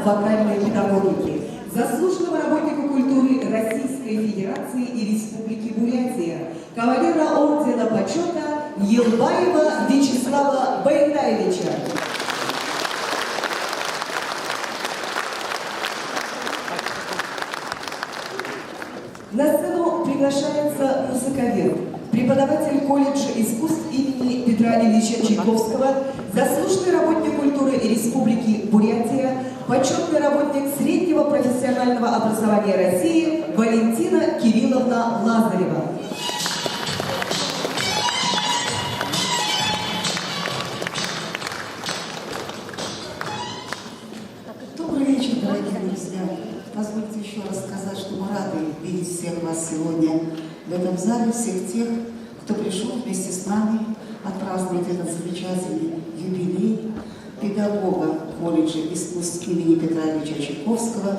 вокальной педагогики, заслуженного работника культуры Российской Федерации и Республики Бурятия, кавалера ордена почета Елбаева Вячеслава Баентаевича. На сцену приглашается музыковед, преподаватель колледжа искусств имени Петра Ильича Чайковского, заслуженный работник культуры Республики Бурятия, почетный работник среднего профессионального образования России Валентина Кирилловна Лазарева. Добрый вечер, дорогие друзья. Позвольте еще раз сказать, что мы рады видеть всех вас сегодня в этом зале, всех тех, кто пришел вместе с нами отпраздновать этот замечательный юбилей педагога колледжа искусств имени Петра Ильича Чайковского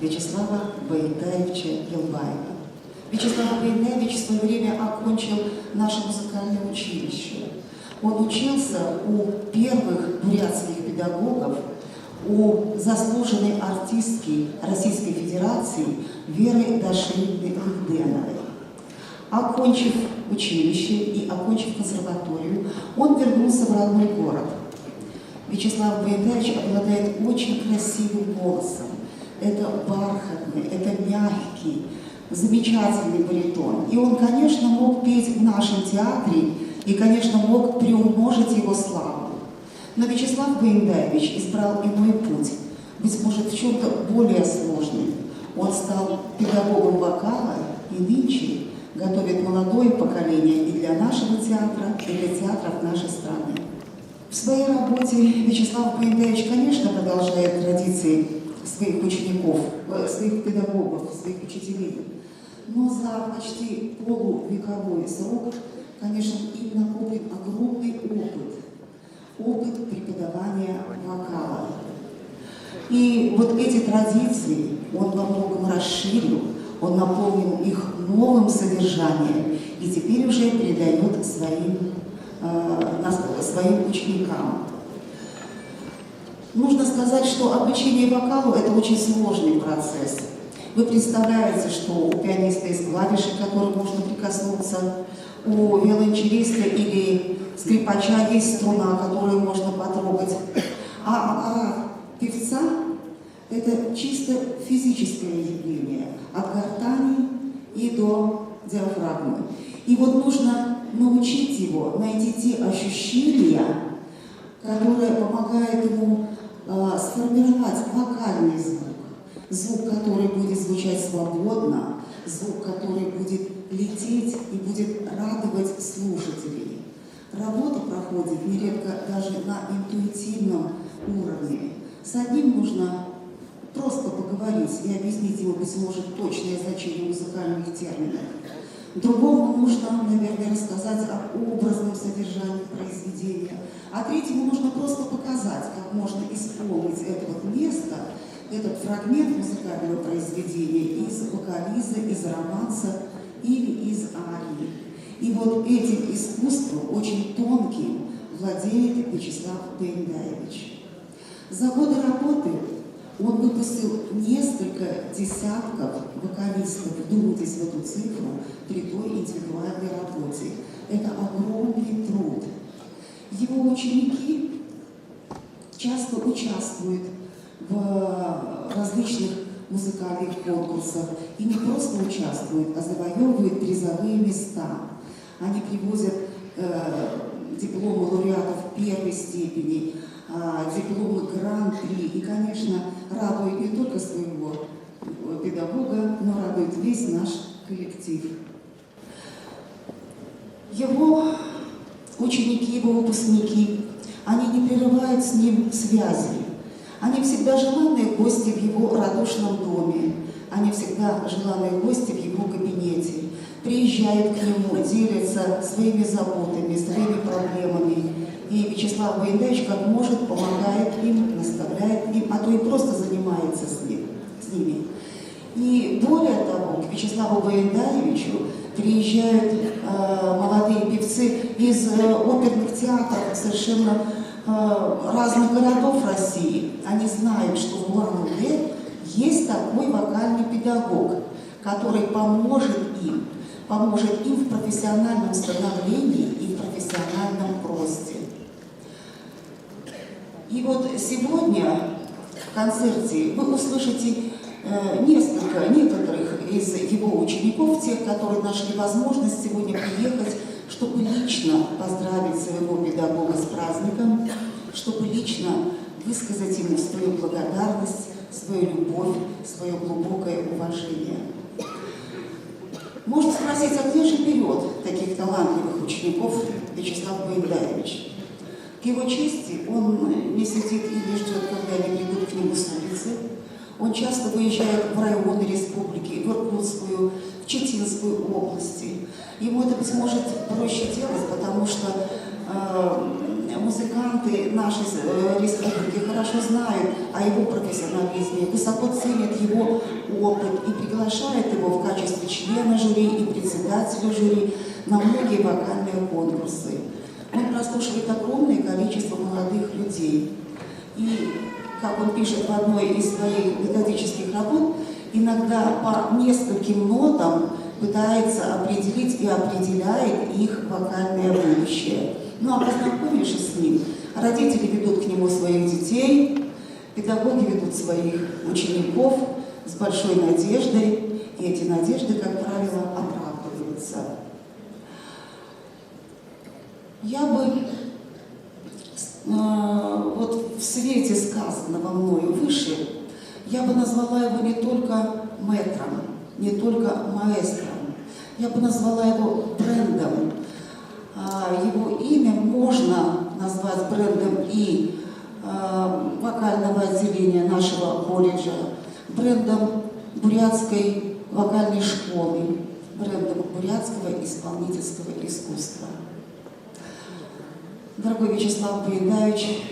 Вячеслава Баентаевича Елбаева. Вячеслав Баентаевич в свое время окончил наше музыкальное училище. Он учился у первых бурятских педагогов, у заслуженной артистки Российской Федерации Веры Дашевны Лыгденовой. Окончив училище и окончив консерваторию, он вернулся в родной город. Вячеслав Баентаевич обладает очень красивым голосом. Это бархатный, это мягкий, замечательный баритон. И он, конечно, мог петь в нашем театре и, конечно, мог приумножить его славу. Но Вячеслав Баентаевич избрал иной путь, быть может, в чем-то более сложный. Он стал педагогом вокала и нынче готовит молодое поколение и для нашего театра, и для театров нашей страны. В своей работе Вячеслав Баентаевич, конечно, продолжает традиции своих учеников, своих педагогов, своих учителей. Но за почти полувековой срок, конечно, им накоплен огромный опыт преподавания вокала. И вот эти традиции он во многом расширил, он наполнил их новым содержанием и теперь уже передает своим ученикам. Нужно сказать, что обучение вокалу – это очень сложный процесс. Вы представляете, что у пианиста есть клавиши, к которым можно прикоснуться, у виолончелиста или скрипача есть струна, которую можно потрогать, а певца – это чисто физическое явление, от гортани и до диафрагмы. И вот нужно научить его найти те ощущения, которые помогают ему сформировать вокальный звук, который будет звучать свободно, звук, который будет лететь и будет радовать слушателей. Работа проходит нередко даже на интуитивном уровне. С одним нужно просто поговорить и объяснить ему, быть может, точное значение музыкальных терминов. Другому нужно, наверное, рассказать о образном содержании произведения, а третьему нужно просто показать, как можно исполнить это вот место, этот фрагмент музыкального произведения из вокализа, из романса или из арии. И вот этим искусством, очень тонким, владеет Вячеслав Баентаевич. За годы работы он выпустил несколько десятков вокалистов, вдумайтесь в эту цифру, при той индивидуальной работе. Это огромный труд. Его ученики часто участвуют в различных музыкальных конкурсах и не просто участвуют, а завоевывают призовые места. Они привозят дипломы лауреатов первой степени, дипломы гран-при и, конечно, радует не только своего педагога, но радует весь наш коллектив. Его ученики, его выпускники, они не прерывают с ним связи. Они всегда желанные гости в его радушном доме, они всегда желанные гости в его кабинете. Приезжают к нему, делятся своими заботами, своими проблемами. И Вячеслав Баентаевич, как может, помогает им, наставляет им, а то и просто занимается с ними. И более того, к Вячеславу Баентаевичу приезжают молодые певцы из оперных театров совершенно разных городов России, они знают, что в Улан-Удэ есть такой вокальный педагог, который поможет им в профессиональном становлении и в профессиональном росте. И вот сегодня в концерте вы услышите некоторых из его учеников, тех, которые нашли возможность сегодня приехать, чтобы лично поздравить своего педагога с праздником, чтобы лично высказать ему свою благодарность, свою любовь, свое глубокое уважение. Можно спросить, а где же берет таких талантливых учеников Вячеслав Боендаевич? К его чести, он не сидит и не ждет, когда они придут к нему с улицы. Он часто выезжает в районы республики, в Иркутскую, в Читинскую области. Ему это, быть может, проще делать, потому что музыканты нашей республики хорошо знают о его профессионализме, высоко ценят его опыт и приглашают его в качестве члена жюри и председателя жюри на многие вокальные конкурсы. Он прослушивает огромное количество молодых людей. И, как он пишет в одной из своих методических работ, иногда по нескольким нотам пытается определить и определяет их вокальное будущее. Ну а познакомившись с ним, родители ведут к нему своих детей, педагоги ведут своих учеников с большой надеждой, и эти надежды, как правило, оправдываются. Я бы вот в свете сказанного мною выше, я бы назвала его не только мэтром, не только маэстром, я бы назвала его брендом. Его имя можно назвать брендом и вокального отделения нашего колледжа, брендом бурятской вокальной школы, брендом бурятского исполнительского искусства. Дорогой Вячеслав Боендаевич,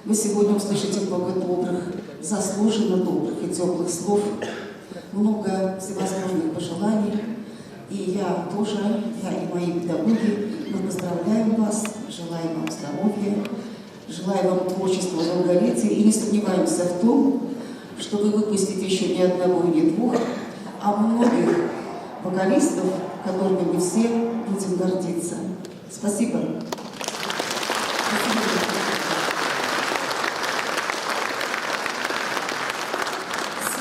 вы сегодня услышите много добрых, заслуженно добрых и теплых слов, много всевозможных пожеланий. И я и мои педагоги, мы поздравляем вас, желаем вам здоровья, желаем вам творческого долголетия и не сомневаемся в том, что вы выпустите еще не одного и не двух, а многих вокалистов, которыми мы все будем гордиться. Спасибо.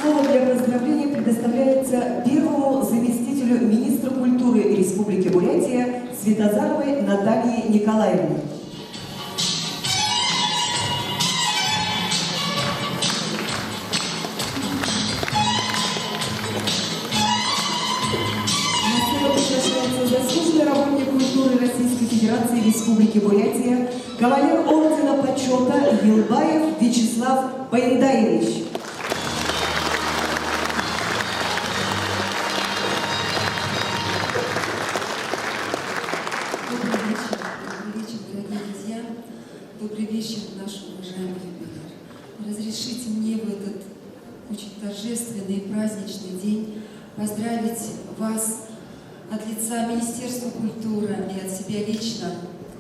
Слово для поздравления предоставляется первому заместителю министра культуры Республики Бурятия Светозаровой Наталье Николаевне. На сцену приглашается заслуженный работник культуры Российской Федерации Республики Бурятия, кавалер ордена почета Елбаев Вячеслав Боендаевич. Добрый вечер, наш уважаемый юбиляр. Разрешите мне в этот очень торжественный и праздничный день поздравить вас от лица Министерства культуры и от себя лично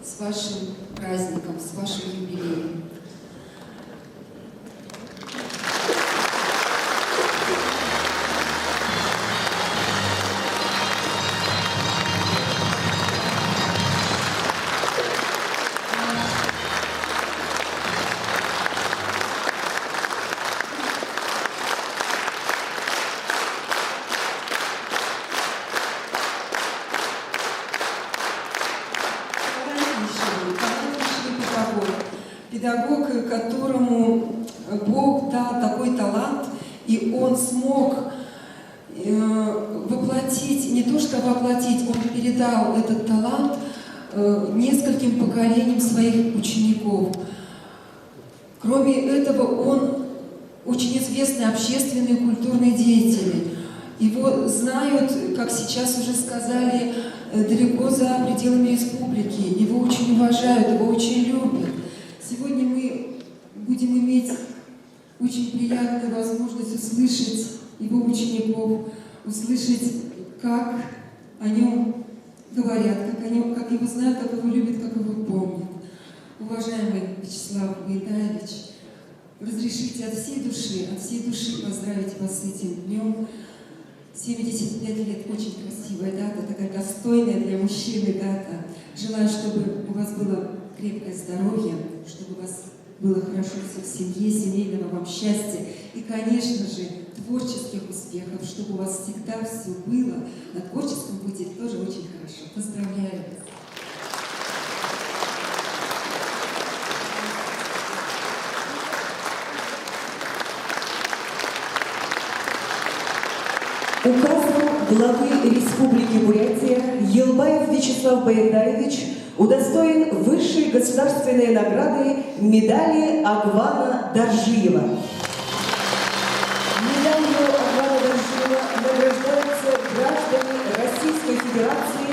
с вашим праздником, с вашим юбилеем. Педагог, которому Бог дал такой талант, и он смог воплотить, не то что воплотить, он передал этот талант нескольким поколениям своих учеников. Кроме этого, он очень известный общественный и культурный деятель. Его знают, как сейчас уже сказали, далеко за пределами республики. Его очень уважают, его очень любят. Сегодня мы будем иметь очень приятную возможность услышать его учеников, услышать, как о нем говорят, как его знают, как его любят, как его помнят. Уважаемый Вячеслав Байдаевич, разрешите от всей души поздравить вас с этим днем. 75 лет, очень красивая дата, такая достойная для мужчины дата. Желаю, чтобы у вас было крепкое здоровье, чтобы у вас было хорошо все в семье, семейного вам счастья и, конечно же, творческих успехов, чтобы у вас всегда все было на творческом пути тоже очень хорошо. Поздравляю вас! Указом главы Республики Бурятия Елбаев Вячеслав Байдаевич удостоен высшей государственной награды медали Агвана Доржиева. Медалью Агвана Доржиева награждаются граждане Российской Федерации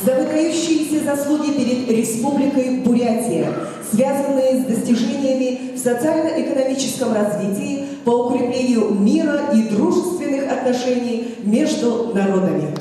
за выдающиеся заслуги перед Республикой Бурятия, связанные с достижениями в социально-экономическом развитии по укреплению мира и дружественных отношений между народами.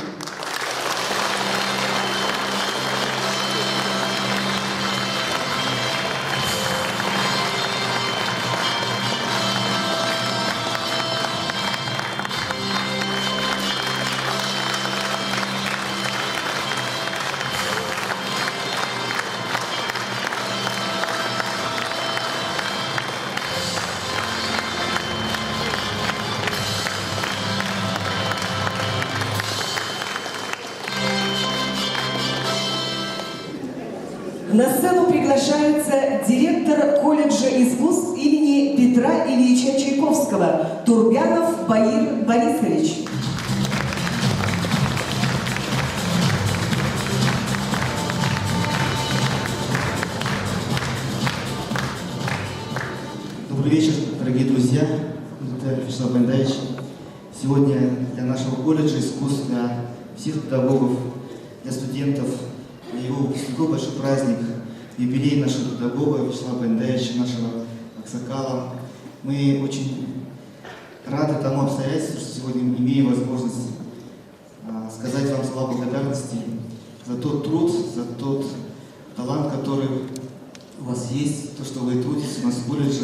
На сцену приглашается директор колледжа искусств имени Петра Ильича Чайковского Турбянов Баир Борисович. Добрый вечер, дорогие друзья. Это Вячеслав Байдаевич. Сегодня для нашего колледжа искусств, для всех педагогов, для студентов, для его выпускников большой праздник, юбилей нашего педагога Вячеслава Байдаевича, нашего аксакала. Мы очень рады тому обстоятельству, что сегодня имеем возможность сказать вам слова благодарности за тот труд, за тот талант, который у вас есть, то, что вы трудитесь у нас в колледже,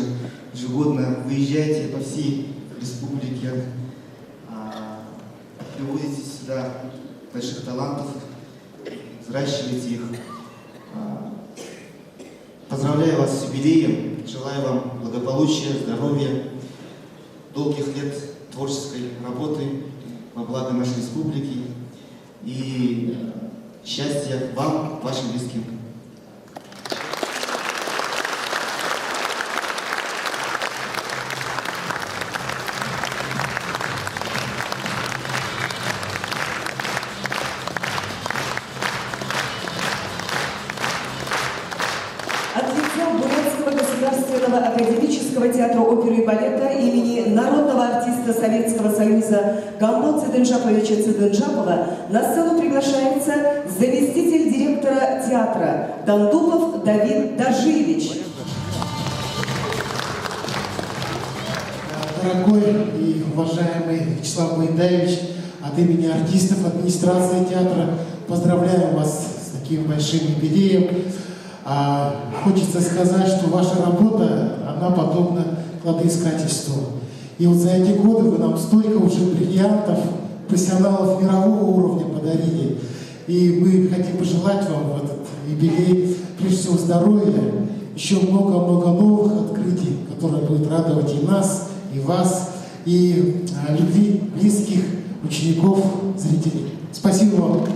ежегодно выезжаете по всей республике, приводите сюда больших талантов, взращиваете их. Поздравляю вас с юбилеем, желаю вам благополучия, здоровья, долгих лет творческой работы во благо нашей республики и счастья вам, вашим близким. От лица Бурятского государственного академического театра оперы и балета имени народного артиста Советского Союза Гамбо Циденжаповича Циденжапова на сцену приглашается заместитель директора театра Дандупов Давид Доржиевич. Дорогой и уважаемый Вячеслав Байдаевич, от имени артистов администрации театра поздравляю вас с таким большим юбилеем. Хочется сказать, что ваша работа, она подобна кладоискательству. И вот за эти годы вы нам столько уже бриллиантов, профессионалов мирового уровня подарили. И мы хотим пожелать вам в этот юбилей, прежде всего, здоровья, еще много-много новых открытий, которые будут радовать и нас, и вас, и любви близких, учеников, зрителей. Спасибо вам.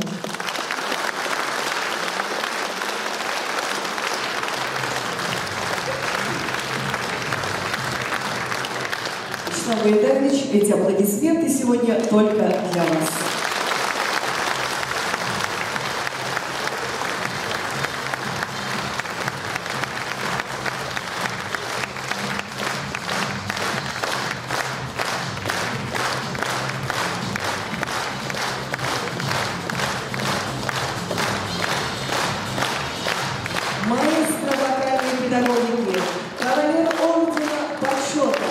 Вячеслав Байдаевич, эти аплодисменты сегодня только для вас. Маэстро вокальной педагогики, кавалер ордена почета,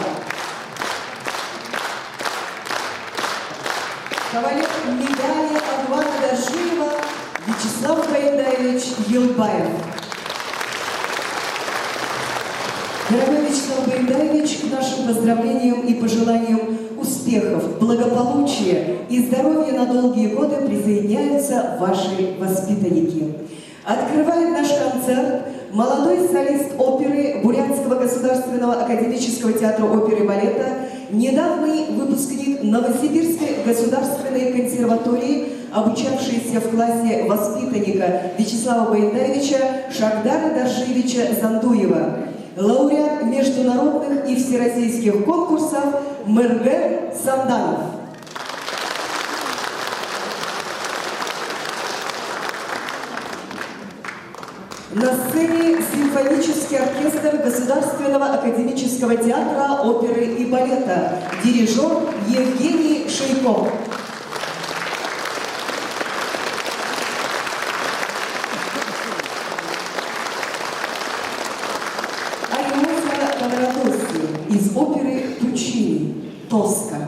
кавалер медали Агвана Доржиева Вячеслав Байдаевич Елбаев. Дорогой Вячеслав Байдаевич, к нашим поздравлениям и пожеланиям успехов, благополучия и здоровья на долгие годы присоединяются ваши воспитанники. Открывает наш концерт молодой солист оперы Бурятского государственного академического театра оперы и балета, недавний выпускник Новосибирской государственной консерватории, обучавшийся в классе воспитанника Вячеслава Байдаевича Шагдара Даржиевича Зандуева, лауреат международных и всероссийских конкурсов Мэргэ Самданов. На сцене симфонический оркестр Государственного академического театра оперы и балета, дирижер Евгений Шейков. Альмоза Паваротоси из оперы Пучини «Тоска».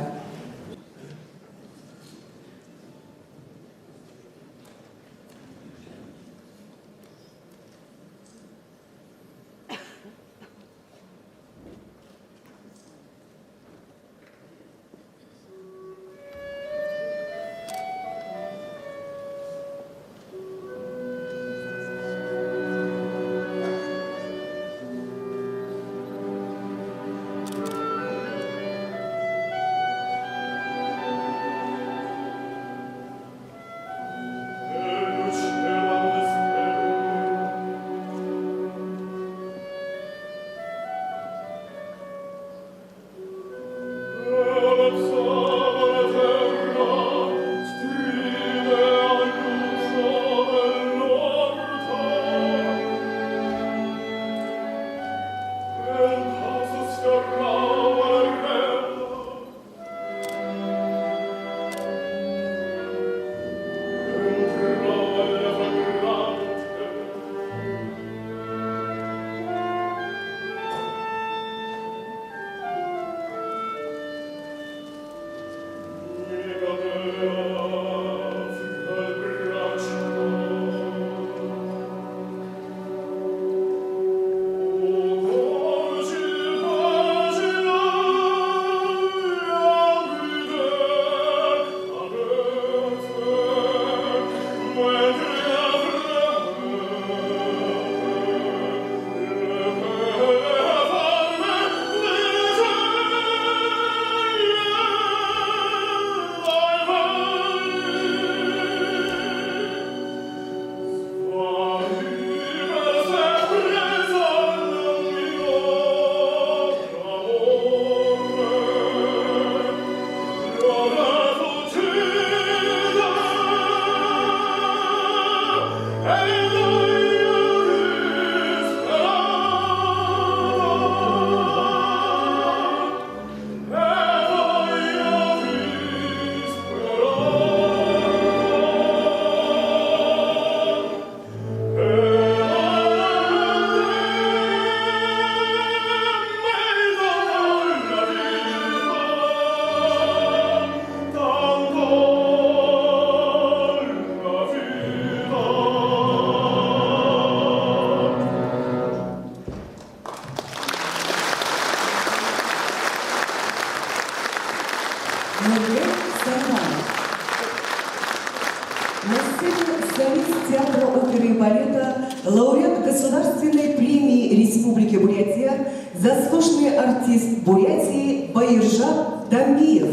На сцене солист театра оперы и балета, лауреат Государственной премии Республики Бурятия, заслуженный артист Бурятии Баиржан Дамбиев.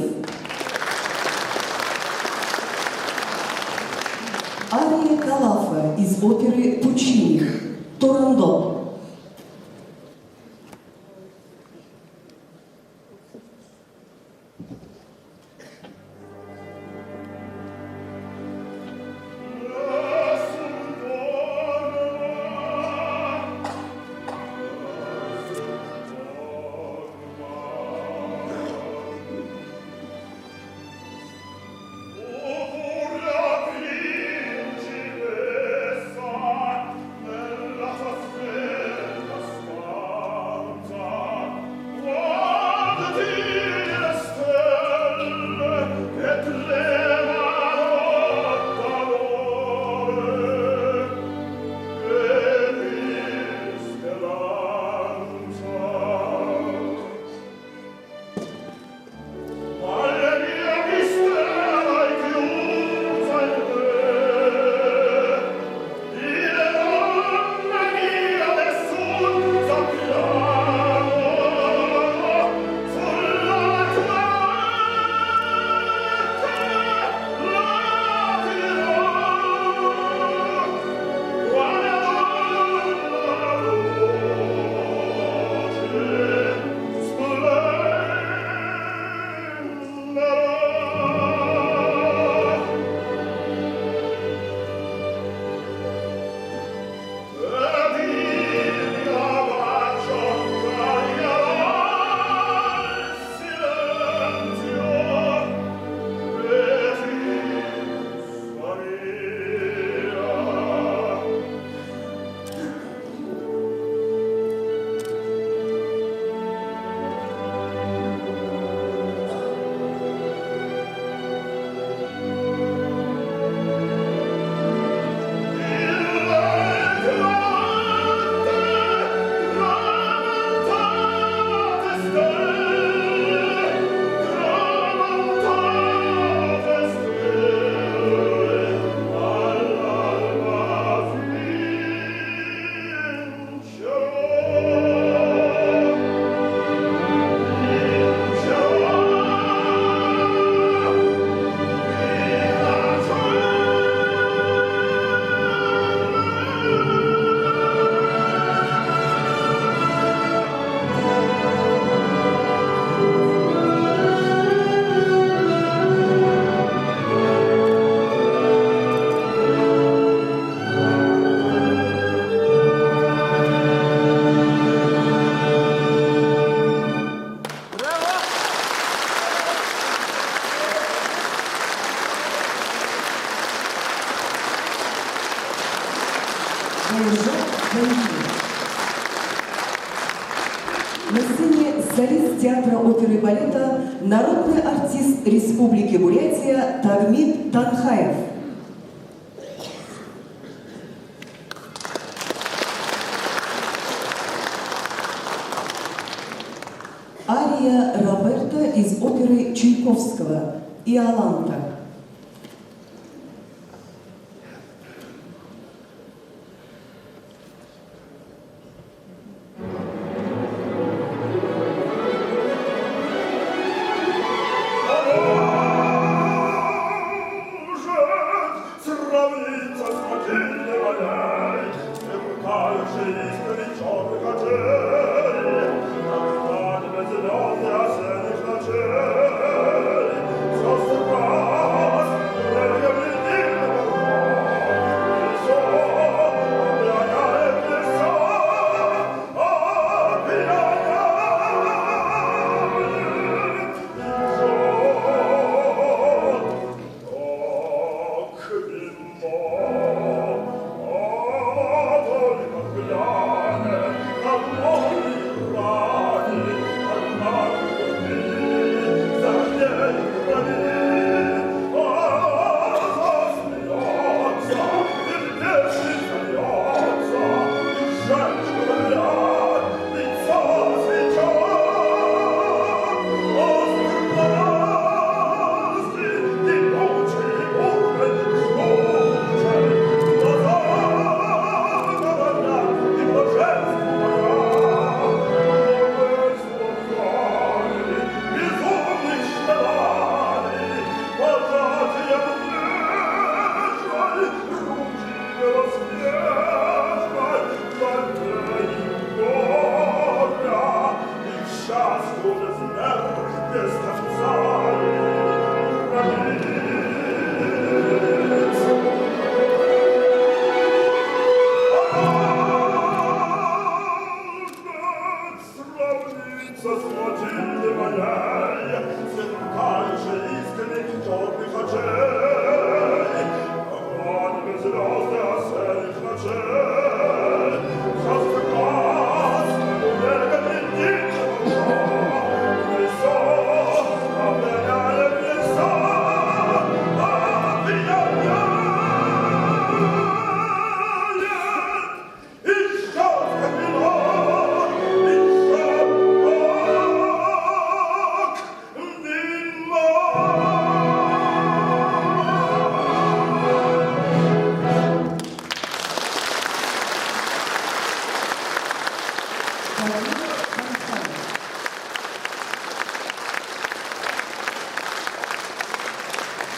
Ария Калафа из оперы Пучини «Турандот». Principessa nella tua sfera театра оперы и балета народный артист Республики Бурятия Тагмит Танхаев. Ария Роберта из оперы Чайковского «Иоланта».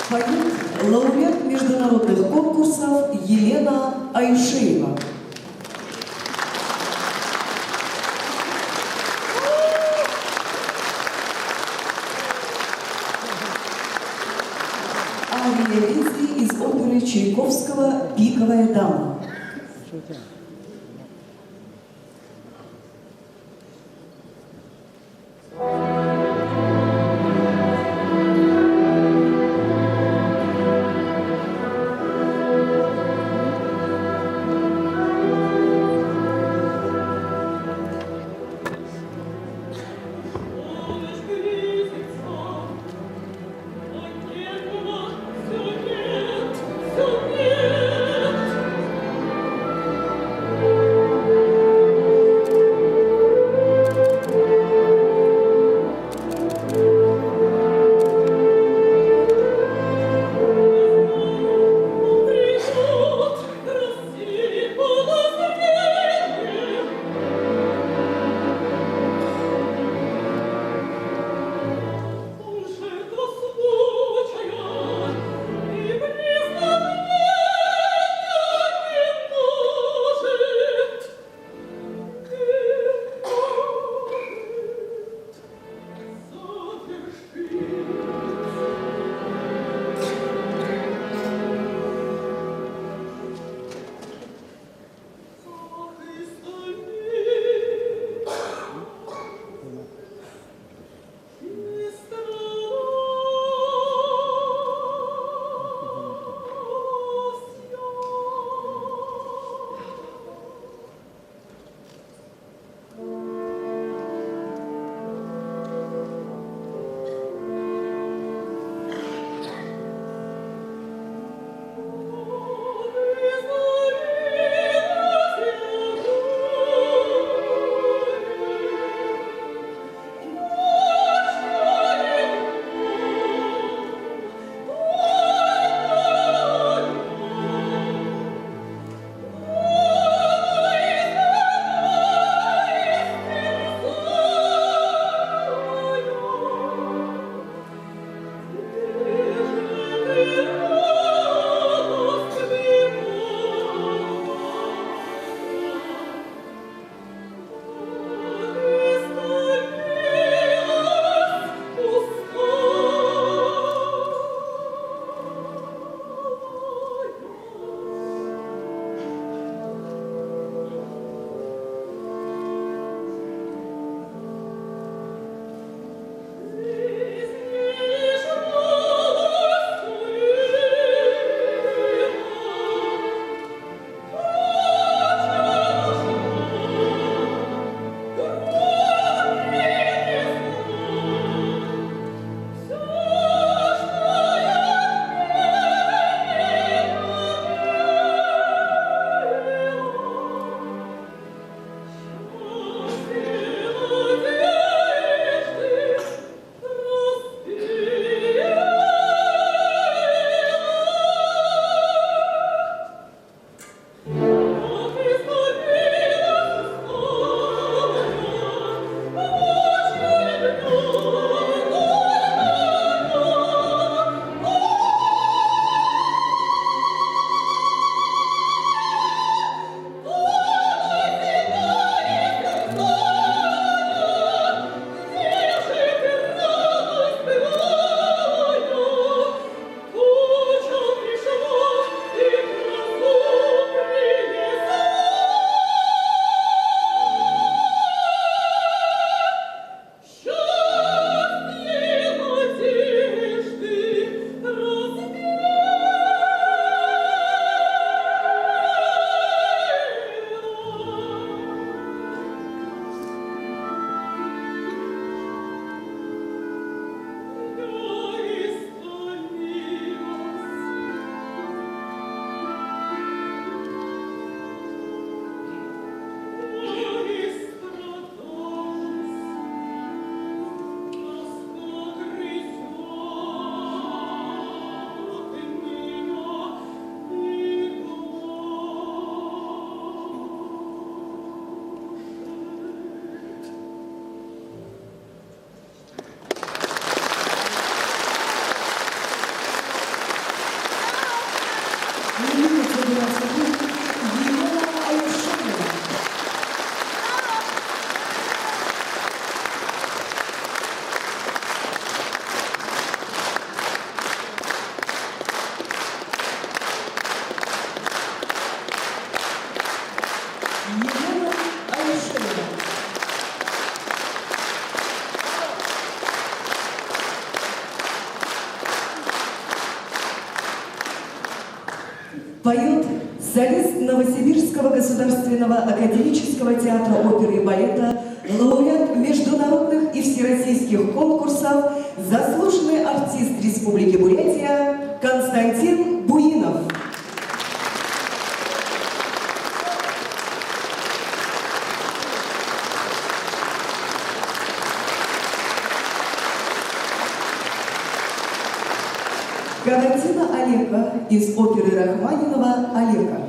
Поет лауреат международных конкурсов Елена Айшеева. Ария Лесли из оперы Чайковского «Пиковая дама». солист Новосибирского государственного академического театра оперы и балета, лауреат международных и всероссийских конкурсов, заслуженный артист Республики Бурятия Константин Буинов. Кавантина Олега из оперы Рахманинова «Олега».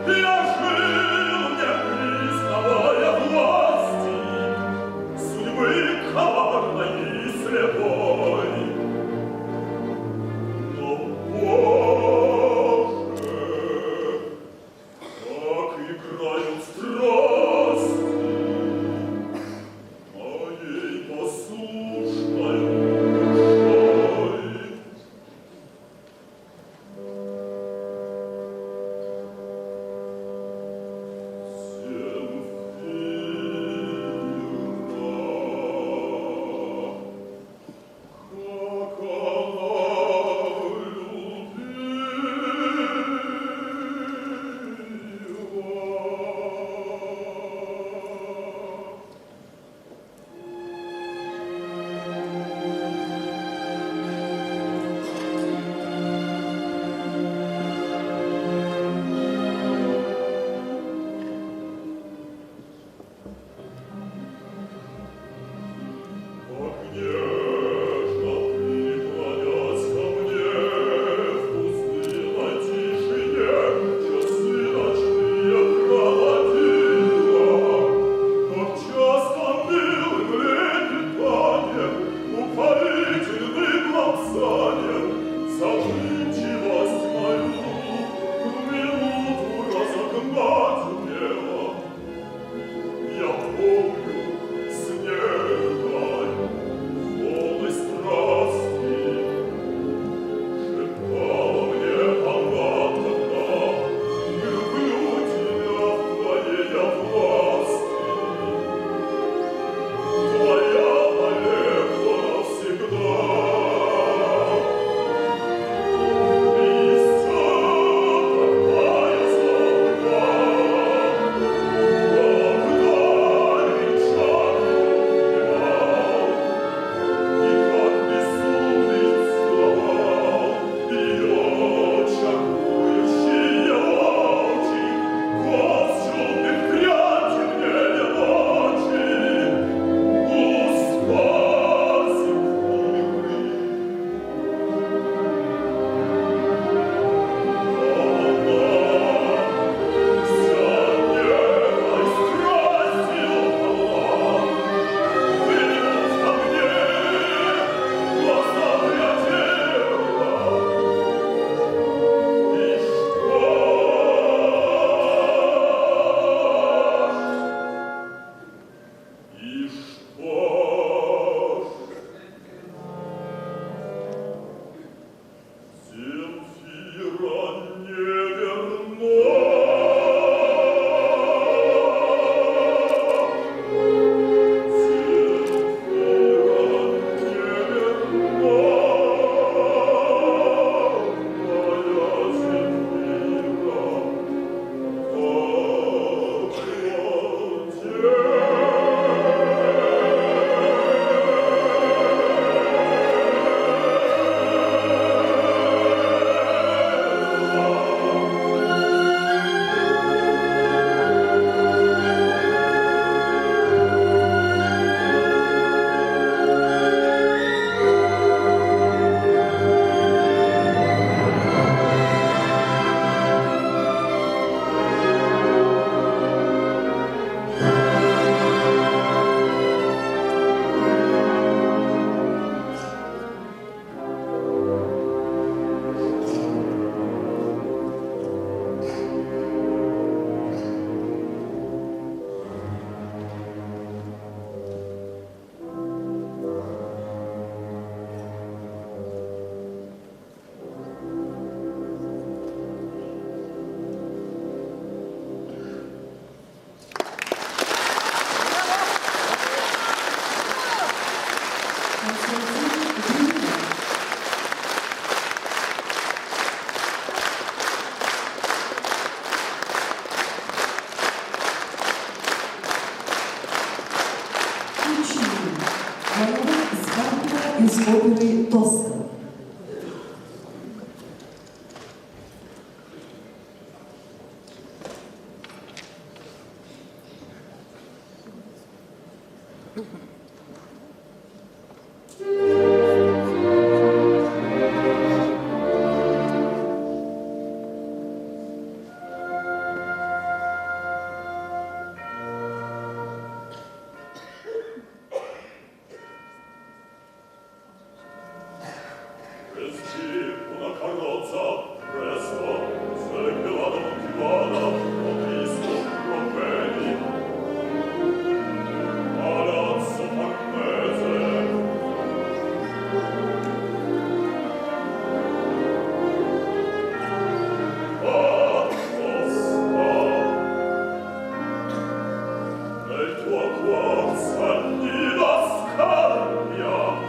Я жил, не признавая из оперы «Тоска». Una carrozza presto sarebbe la motivata o Cristo provvedi palazzo farnese nel tuo cuor senti la scarpia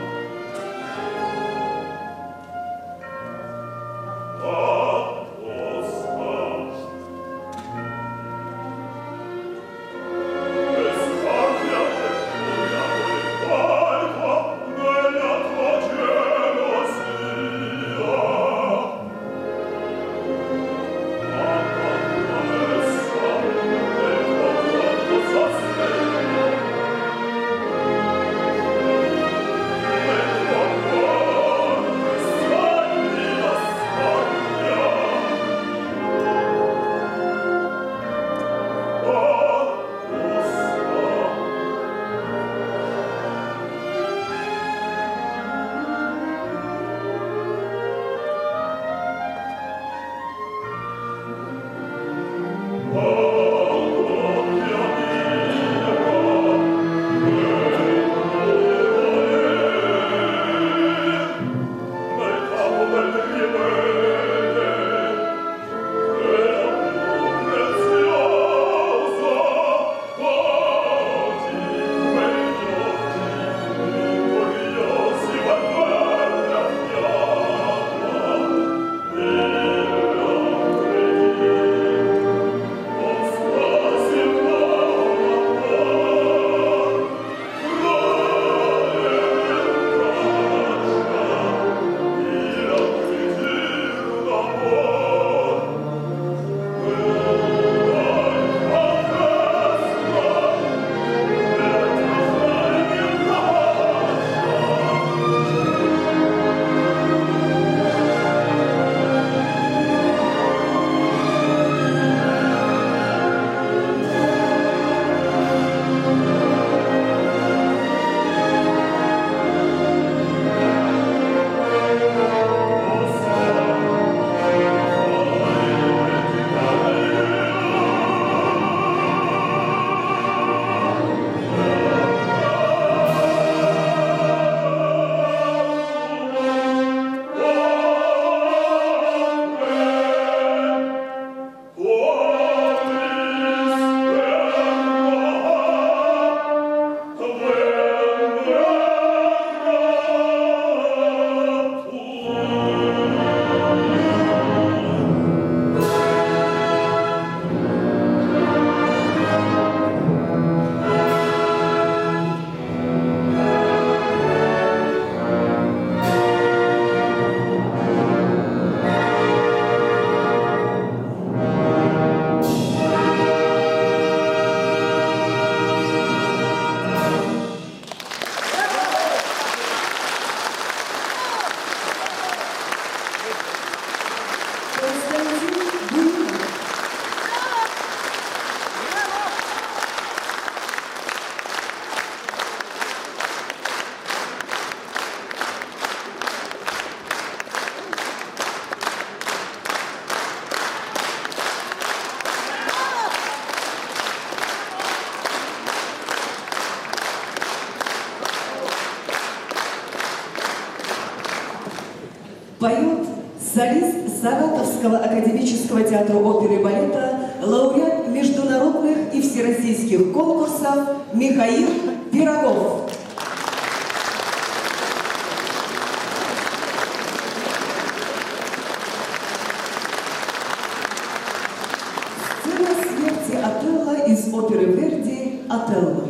Поет солист Саратовского академического театра оперы и балета, лауреат международных и всероссийских конкурсов Михаил Пирогов. Сцена смерти Отелло из оперы Верди «Отелло».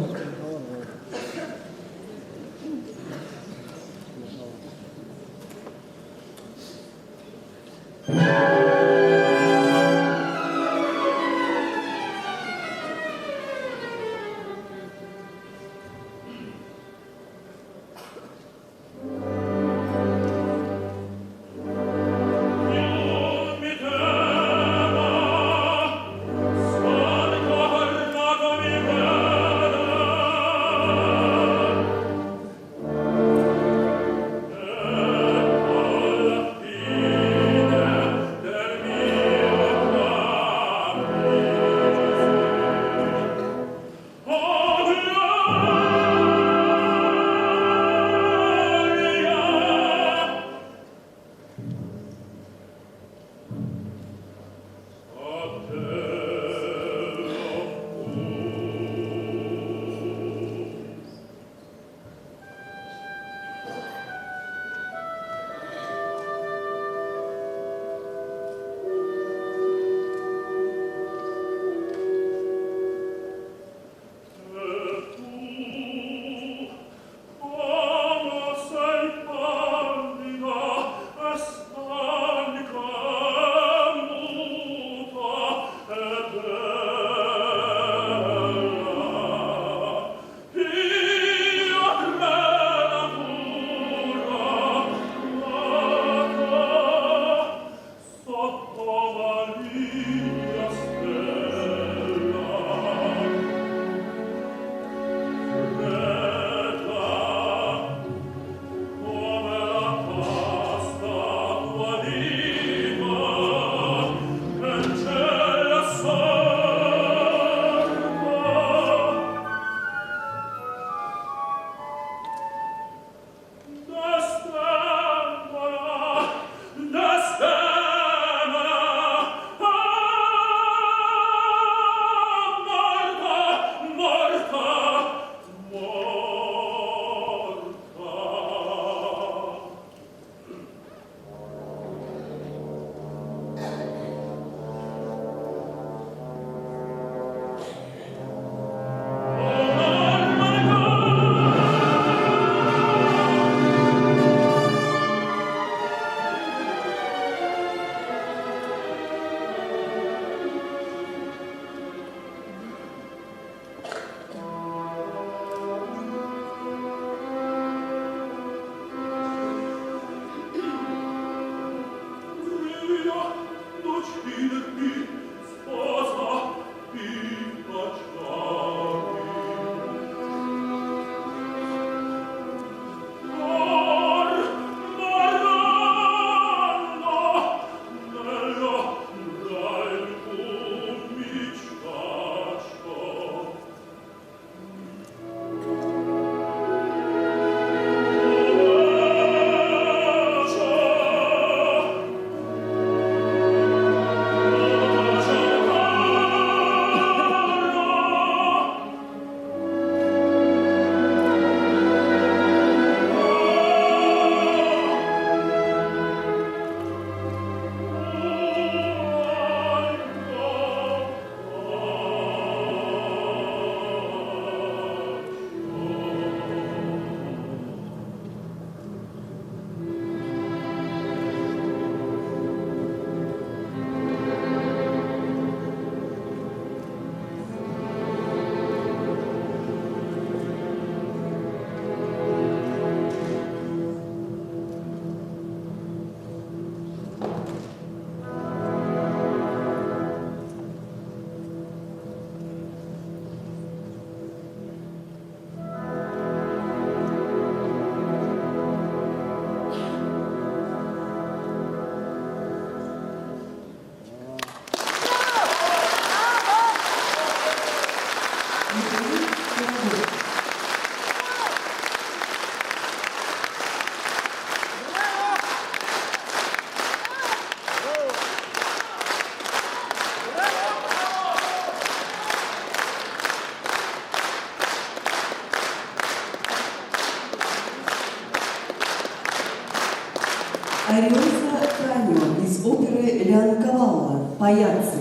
Ариоза Кранио из оперы Леонкавалла «Паяцци».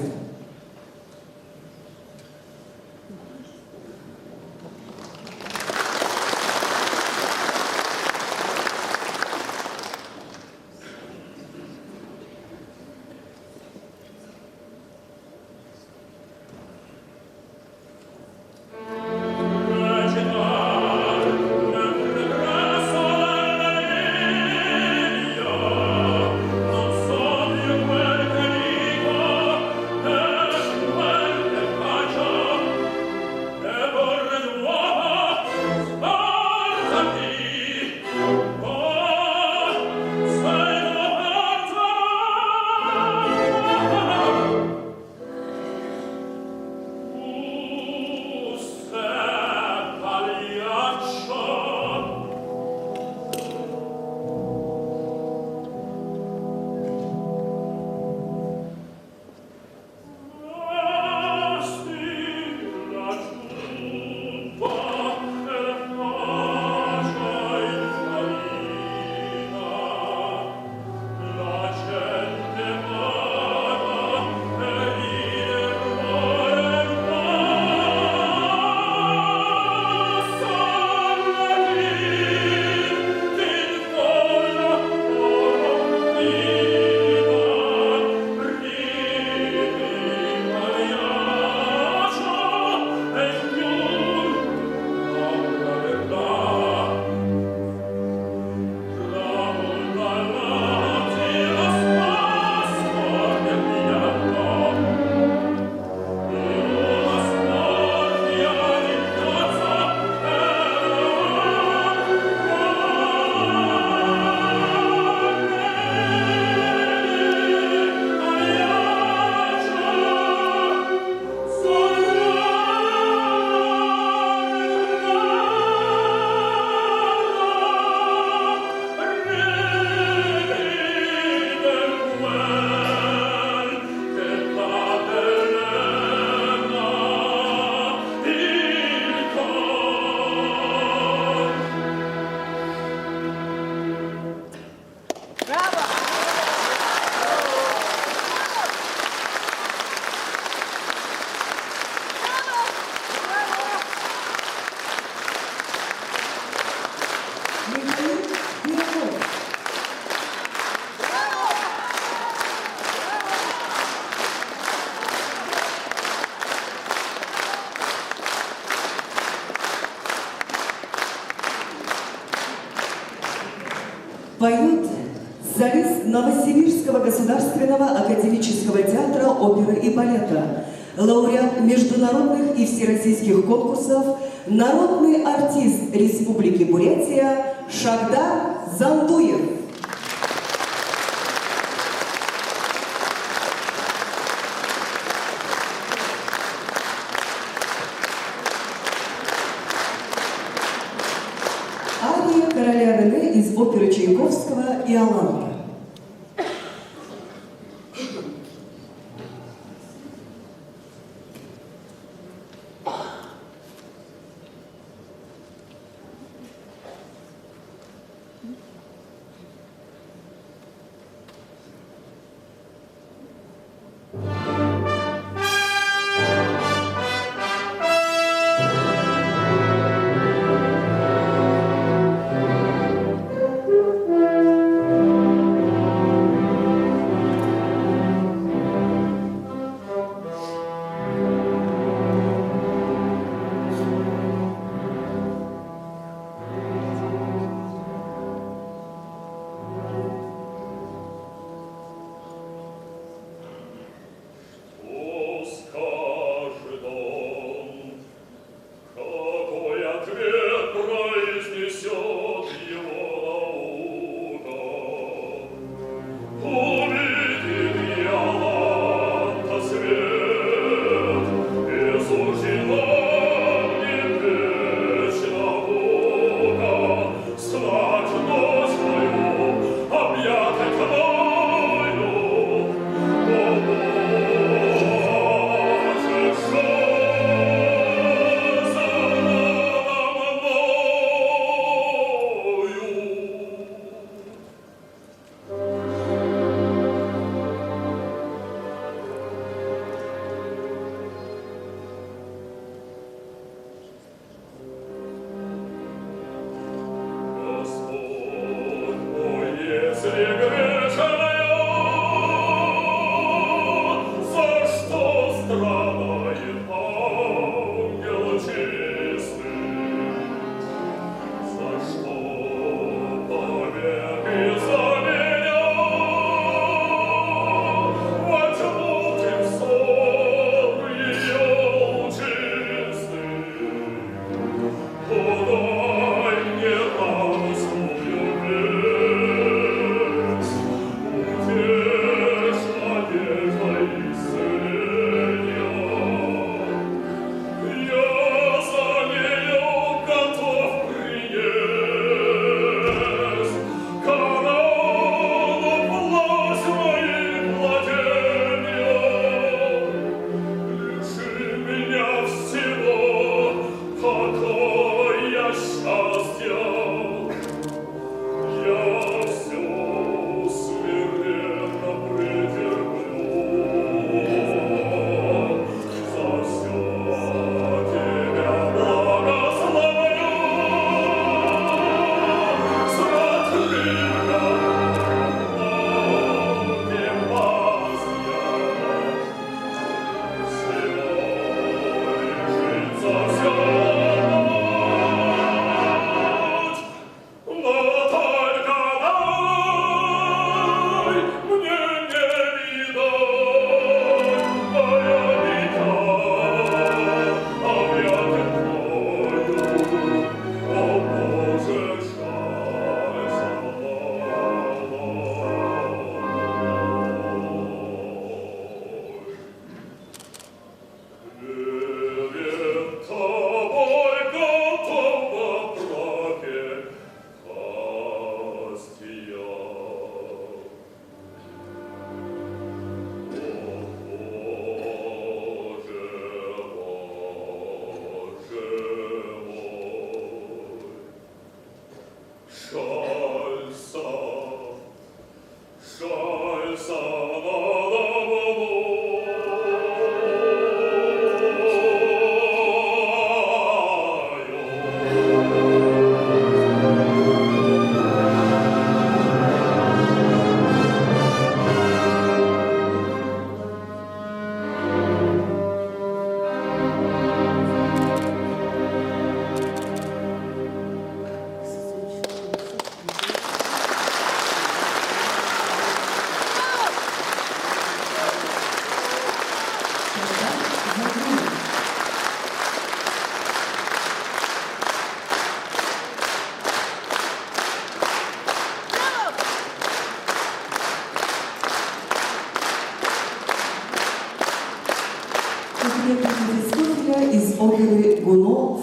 Поет солист Новосибирского государственного академического театра оперы и балета, лауреат международных и всероссийских конкурсов, народный артист Республики Бурятия Шагдар Зандуев. Ария короля Рене из оперы Чайковского «Иоланта».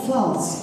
Фалс.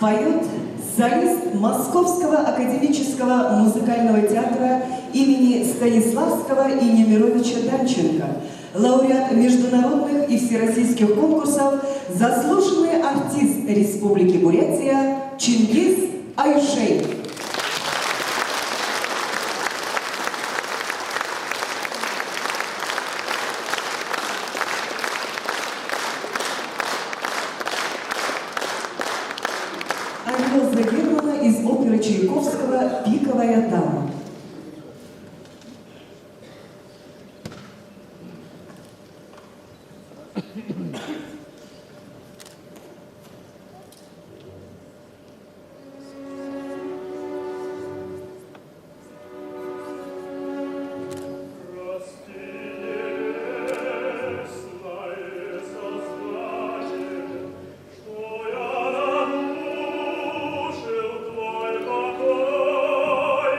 Поет солист Московского академического музыкального театра имени Станиславского и Немировича Данченко, лауреат международных и всероссийских конкурсов, заслуженный артист Республики Бурятия Чингиз Айшей. Аньоза Германа из оперы Чайковского «Пиковая дама». Что я нарушил твой покой,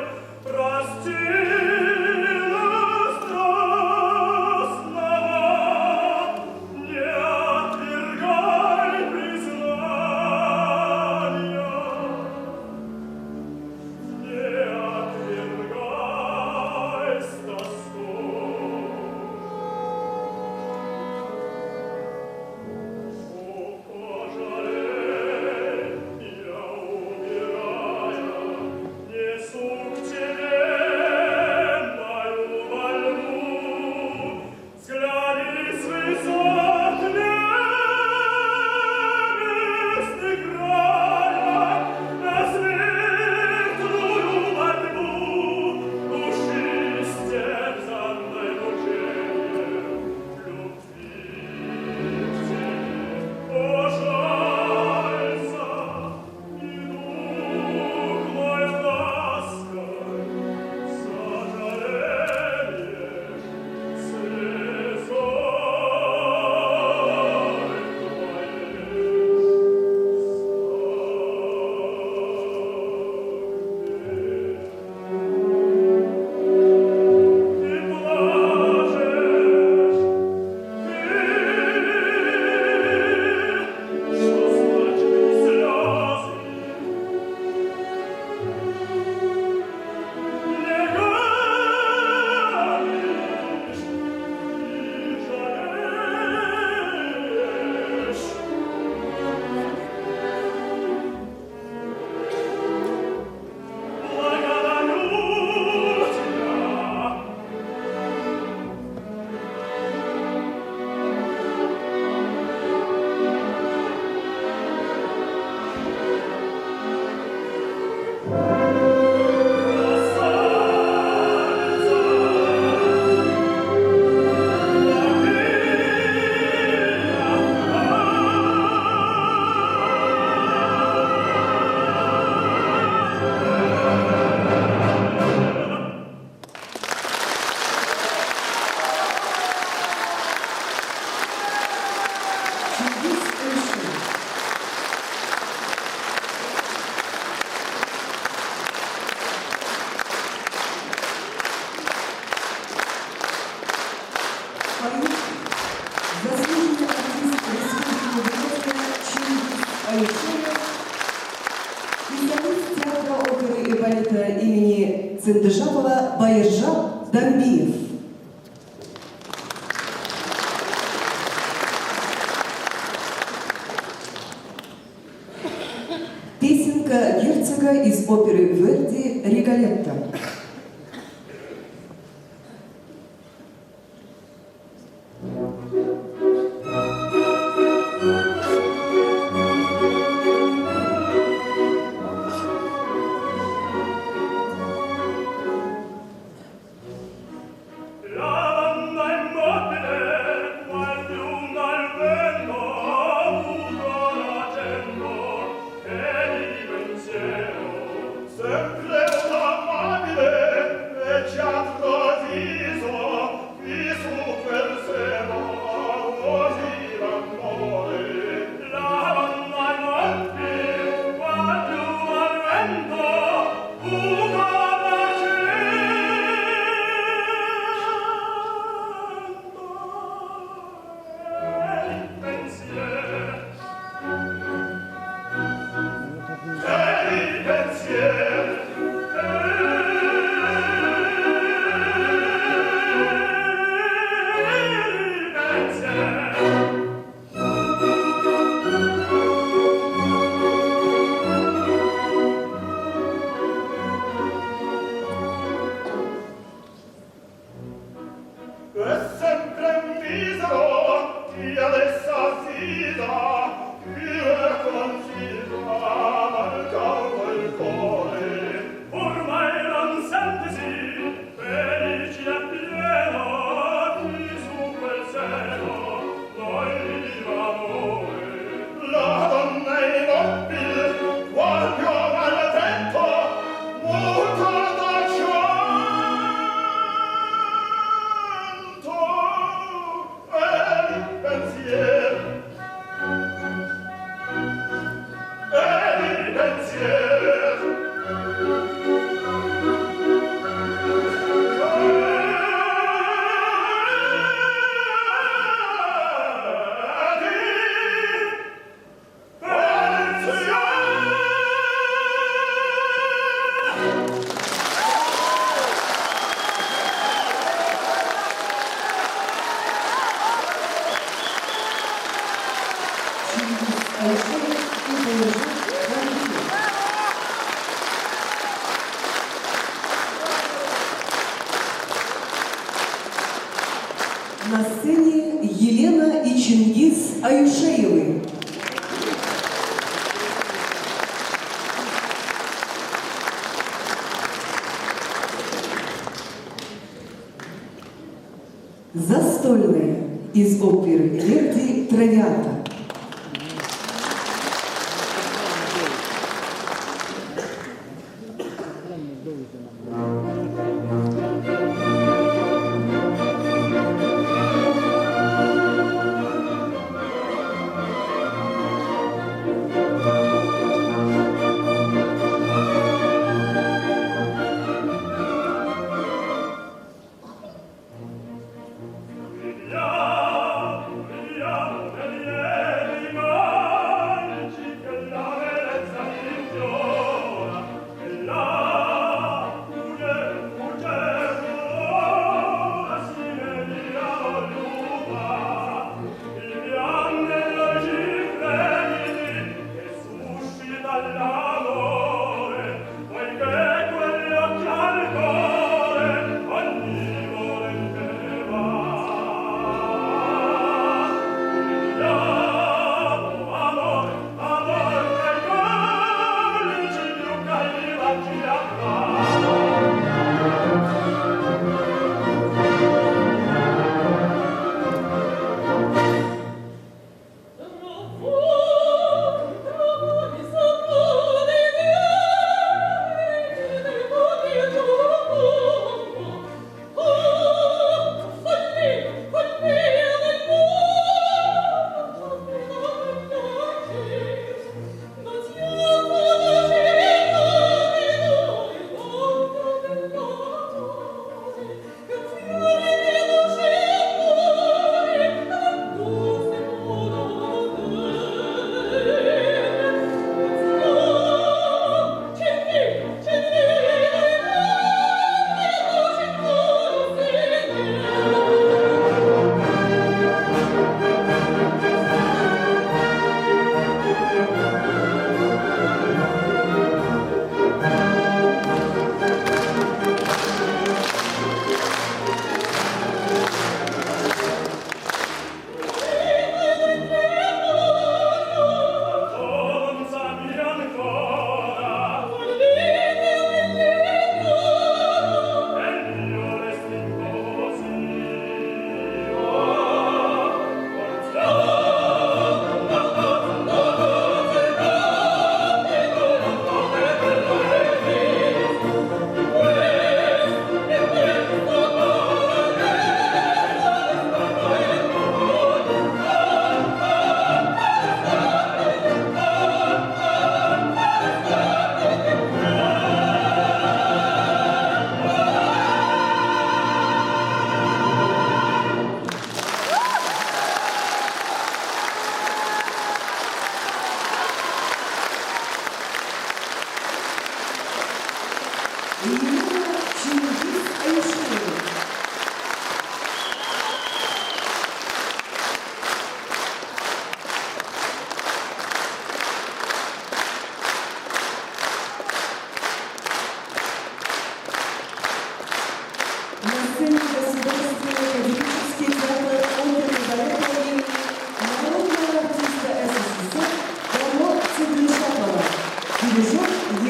балета имени Цендышапова Байыржан Дамбиев. Песенка герцога из оперы Верди «Риголетто». На сцене Елена и Чингиз Аюшеевы. Застольная из оперы Верди «Травиата». Yeah.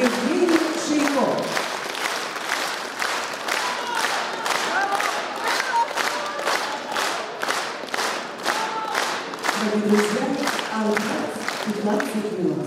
Евгений Шейко. Дорогие друзья, антракт 15 минут.